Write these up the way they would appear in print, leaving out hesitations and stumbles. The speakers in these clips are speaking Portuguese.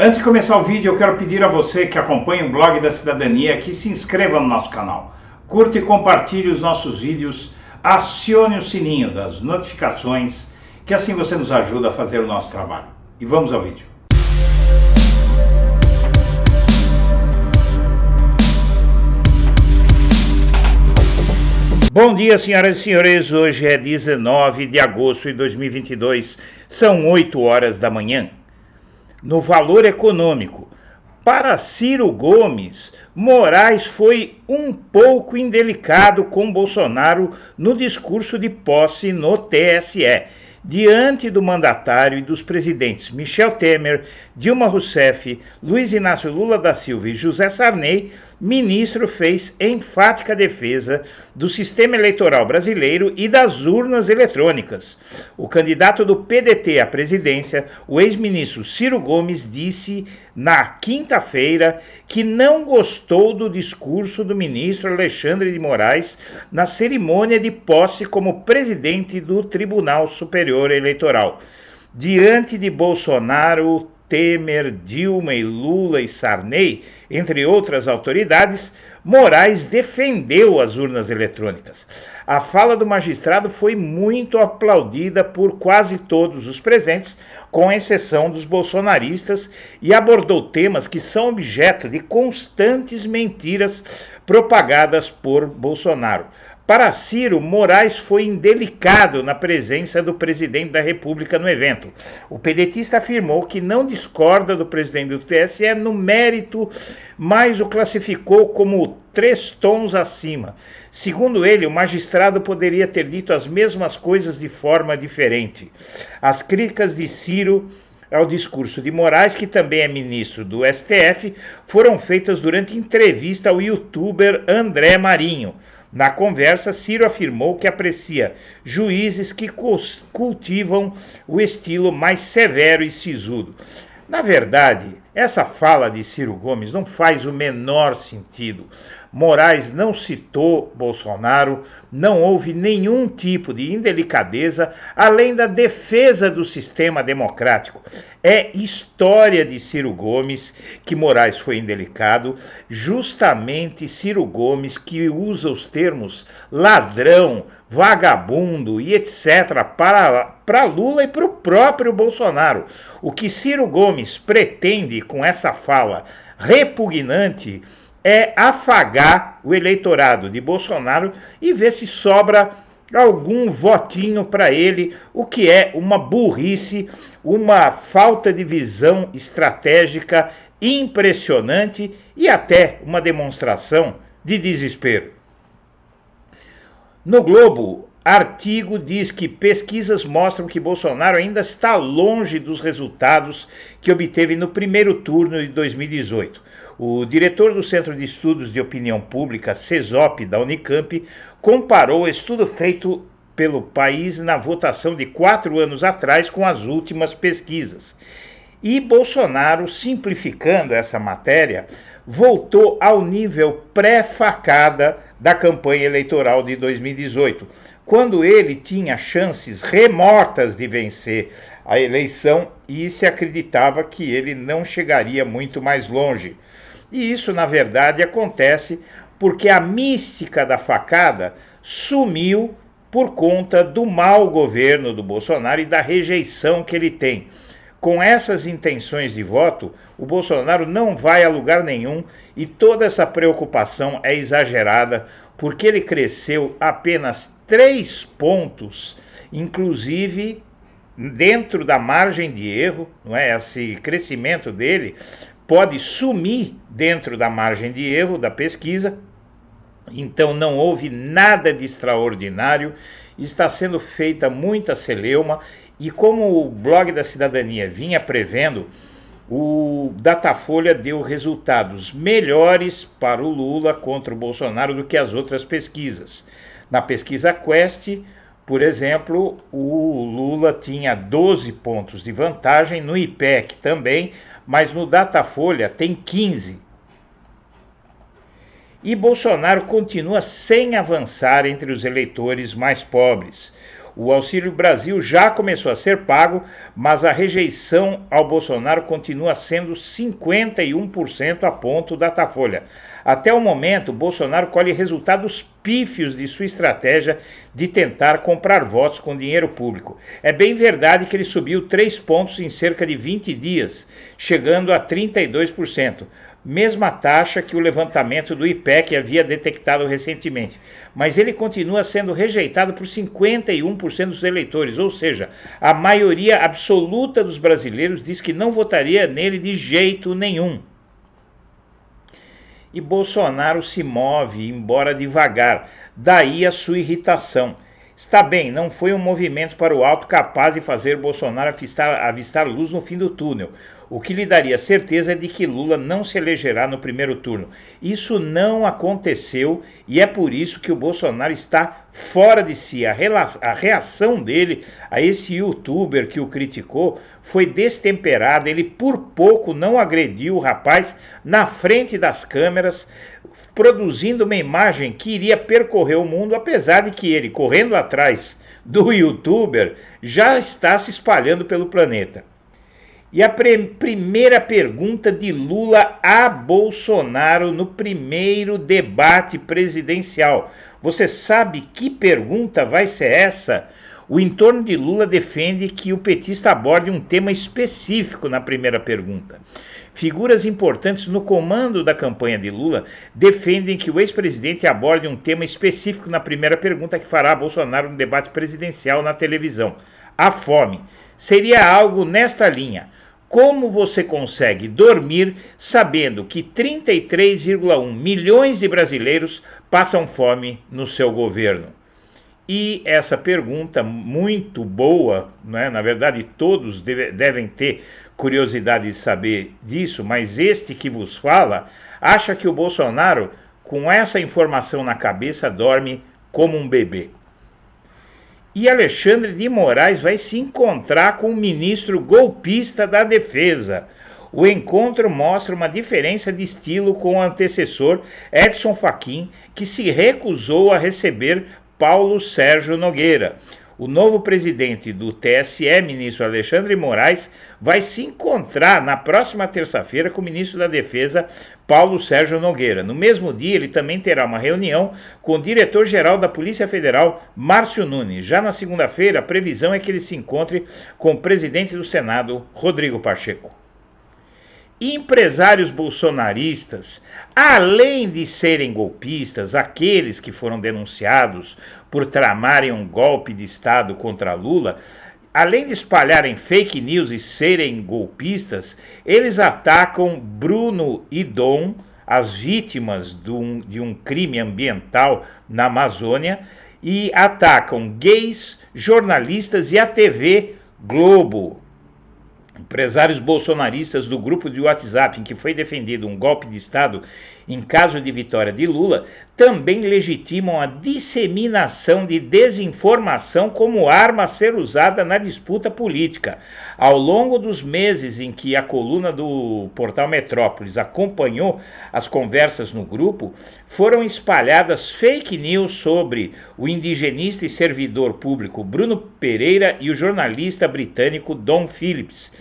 Antes de começar o vídeo, eu quero pedir a você que acompanha o Blog da Cidadania que se inscreva no nosso canal, curta e compartilhe os nossos vídeos, acione o sininho das notificações, que assim você nos ajuda a fazer o nosso trabalho. E vamos ao vídeo. Bom dia, senhoras e senhores. Hoje é 19 de agosto de 2022, são 8 horas da manhã. No valor econômico, para Ciro Gomes, Moraes foi um pouco indelicado com Bolsonaro no discurso de posse no TSE, diante do mandatário e dos presidentes Michel Temer, Dilma Rousseff, Luiz Inácio Lula da Silva e José Sarney. Ministro fez enfática defesa do sistema eleitoral brasileiro e das urnas eletrônicas. O candidato do PDT à presidência, o ex-ministro Ciro Gomes, disse na quinta-feira que não gostou do discurso do ministro Alexandre de Moraes na cerimônia de posse como presidente do Tribunal Superior Eleitoral. Diante de Bolsonaro, Temer, Dilma e Lula e Sarney, entre outras autoridades, Moraes defendeu as urnas eletrônicas. A fala do magistrado foi muito aplaudida por quase todos os presentes, com exceção dos bolsonaristas, e abordou temas que são objeto de constantes mentiras propagadas por Bolsonaro. Para Ciro, Moraes foi indelicado na presença do presidente da República no evento. O pedetista afirmou que não discorda do presidente do TSE no mérito, mas o classificou como 3 tons acima. Segundo ele, o magistrado poderia ter dito as mesmas coisas de forma diferente. As críticas de Ciro ao discurso de Moraes, que também é ministro do STF, foram feitas durante entrevista ao youtuber André Marinho. Na conversa, Ciro afirmou que aprecia juízes que cultivam o estilo mais severo e sisudo. Na verdade, essa fala de Ciro Gomes não faz o menor sentido. Moraes não citou Bolsonaro, não houve nenhum tipo de indelicadeza, além da defesa do sistema democrático. É história de Ciro Gomes que Moraes foi indelicado, justamente Ciro Gomes que usa os termos ladrão, vagabundo e etc. para Lula e para o próprio Bolsonaro. O que Ciro Gomes pretende com essa fala repugnante é afagar o eleitorado de Bolsonaro e ver se sobra algum votinho para ele, o que é uma burrice, uma falta de visão estratégica impressionante e até uma demonstração de desespero. No Globo, artigo diz que pesquisas mostram que Bolsonaro ainda está longe dos resultados que obteve no primeiro turno de 2018. O diretor do Centro de Estudos de Opinião Pública, CESOP, da Unicamp, comparou o estudo feito pelo país na votação de 4 anos atrás com as últimas pesquisas. E Bolsonaro, simplificando essa matéria, voltou ao nível pré-facada da campanha eleitoral de 2018, quando ele tinha chances remotas de vencer a eleição e se acreditava que ele não chegaria muito mais longe. E isso, na verdade, acontece porque a mística da facada sumiu por conta do mau governo do Bolsonaro e da rejeição que ele tem. Com essas intenções de voto, o Bolsonaro não vai a lugar nenhum e toda essa preocupação é exagerada porque ele cresceu apenas 3 pontos, inclusive dentro da margem de erro, não é? Esse crescimento dele pode sumir dentro da margem de erro da pesquisa, então não houve nada de extraordinário, está sendo feita muita celeuma e como o Blog da Cidadania vinha prevendo, o Datafolha deu resultados melhores para o Lula contra o Bolsonaro do que as outras pesquisas. Na pesquisa Quest, por exemplo, o Lula tinha 12 pontos de vantagem, no IPEC também, mas no Datafolha tem 15. E Bolsonaro continua sem avançar entre os eleitores mais pobres. O Auxílio Brasil já começou a ser pago, mas a rejeição ao Bolsonaro continua sendo 51% a ponto Datafolha. Até o momento, Bolsonaro colhe resultados pífios de sua estratégia de tentar comprar votos com dinheiro público. É bem verdade que ele subiu 3 pontos em cerca de 20 dias, chegando a 32%. Mesma taxa que o levantamento do IPEC havia detectado recentemente. Mas ele continua sendo rejeitado por 51% dos eleitores, ou seja, a maioria absoluta dos brasileiros diz que não votaria nele de jeito nenhum. E Bolsonaro se move, embora devagar, daí a sua irritação. Está bem, não foi um movimento para o alto capaz de fazer Bolsonaro avistar luz no fim do túnel. O que lhe daria certeza é de que Lula não se elegerá no primeiro turno. Isso não aconteceu e é por isso que o Bolsonaro está fora de si. A reação dele a esse youtuber que o criticou foi destemperada. Ele por pouco não agrediu o rapaz na frente das câmeras, produzindo uma imagem que iria percorrer o mundo, apesar de que ele, correndo atrás do youtuber, já está se espalhando pelo planeta. E a primeira pergunta de Lula a Bolsonaro no primeiro debate presidencial. Você sabe que pergunta vai ser essa? O entorno de Lula defende que o petista aborde um tema específico na primeira pergunta. Figuras importantes no comando da campanha de Lula defendem que o ex-presidente aborde um tema específico na primeira pergunta que fará a Bolsonaro no debate presidencial na televisão. A fome. Seria algo nesta linha. Como você consegue dormir sabendo que 33,1 milhões de brasileiros passam fome no seu governo? E essa pergunta muito boa, né? Na verdade todos devem ter curiosidade de saber disso, mas este que vos fala acha que o Bolsonaro, com essa informação na cabeça, dorme como um bebê. E Alexandre de Moraes vai se encontrar com o ministro golpista da Defesa. O encontro mostra uma diferença de estilo com o antecessor Edson Fachin, que se recusou a receber Paulo Sérgio Nogueira. O novo presidente do TSE, ministro Alexandre de Moraes, vai se encontrar na próxima terça-feira com o ministro da Defesa, Paulo Sérgio Nogueira. No mesmo dia, ele também terá uma reunião com o diretor-geral da Polícia Federal, Márcio Nunes. Já na segunda-feira, a previsão é que ele se encontre com o presidente do Senado, Rodrigo Pacheco. Empresários bolsonaristas, além de serem golpistas, aqueles que foram denunciados por tramarem um golpe de Estado contra Lula, além de espalharem fake news e serem golpistas, eles atacam Bruno e Dom, as vítimas de um crime ambiental na Amazônia, e atacam gays, jornalistas e a TV Globo. Empresários bolsonaristas do grupo de WhatsApp em que foi defendido um golpe de Estado em caso de vitória de Lula também legitimam a disseminação de desinformação como arma a ser usada na disputa política. Ao longo dos meses em que a coluna do portal Metrópolis acompanhou as conversas no grupo, foram espalhadas fake news sobre o indigenista e servidor público Bruno Pereira e o jornalista britânico Dom Phillips,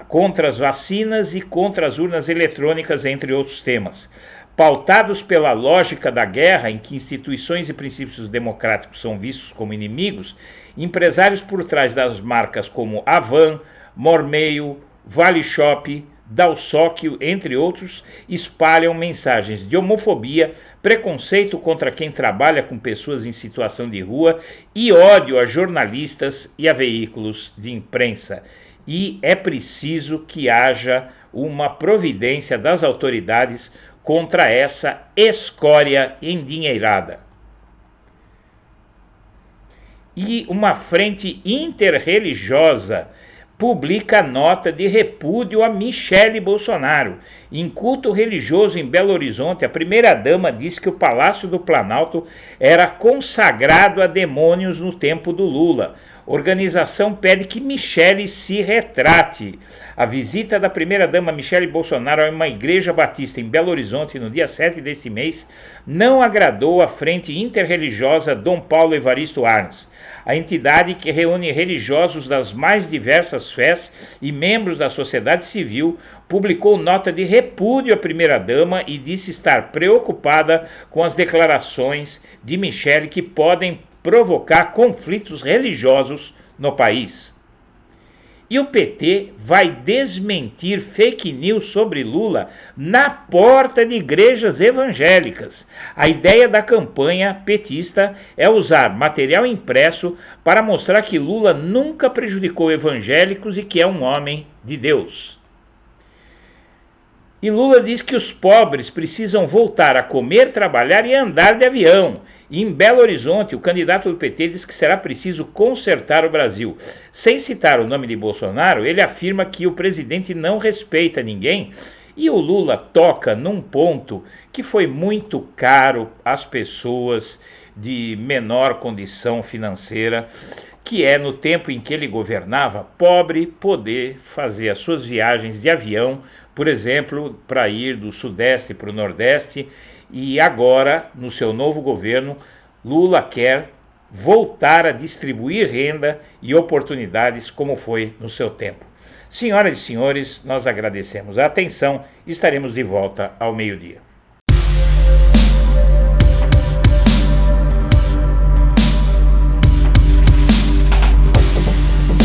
contra as vacinas e contra as urnas eletrônicas, entre outros temas. Pautados pela lógica da guerra, em que instituições e princípios democráticos são vistos como inimigos, empresários por trás das marcas como Avan, Mormeio, Vale Shop, Dalsóquio, entre outros, espalham mensagens de homofobia, preconceito contra quem trabalha com pessoas em situação de rua e ódio a jornalistas e a veículos de imprensa. E é preciso que haja uma providência das autoridades contra essa escória endinheirada. E uma frente interreligiosa publica nota de repúdio a Michele Bolsonaro. Em culto religioso em Belo Horizonte, a primeira-dama disse que o Palácio do Planalto era consagrado a demônios no tempo do Lula. Organização pede que Michele se retrate. A visita da primeira-dama Michele Bolsonaro a uma igreja batista em Belo Horizonte no dia 7 deste mês não agradou a Frente Interreligiosa Dom Paulo Evaristo Arns. A entidade, que reúne religiosos das mais diversas fés e membros da sociedade civil, publicou nota de repúdio à primeira-dama e disse estar preocupada com as declarações de Michele que podem provocar conflitos religiosos no país. E o PT vai desmentir fake news sobre Lula na porta de igrejas evangélicas. A ideia da campanha petista é usar material impresso para mostrar que Lula nunca prejudicou evangélicos e que é um homem de Deus. E Lula diz que os pobres precisam voltar a comer, trabalhar e andar de avião. E em Belo Horizonte, o candidato do PT diz que será preciso consertar o Brasil. Sem citar o nome de Bolsonaro, ele afirma que o presidente não respeita ninguém. E o Lula toca num ponto que foi muito caro às pessoas de menor condição financeira, que é, no tempo em que ele governava, pobre poder fazer as suas viagens de avião, por exemplo, para ir do Sudeste para o Nordeste, e agora, no seu novo governo, Lula quer voltar a distribuir renda e oportunidades como foi no seu tempo. Senhoras e senhores, nós agradecemos a atenção e estaremos de volta ao meio-dia.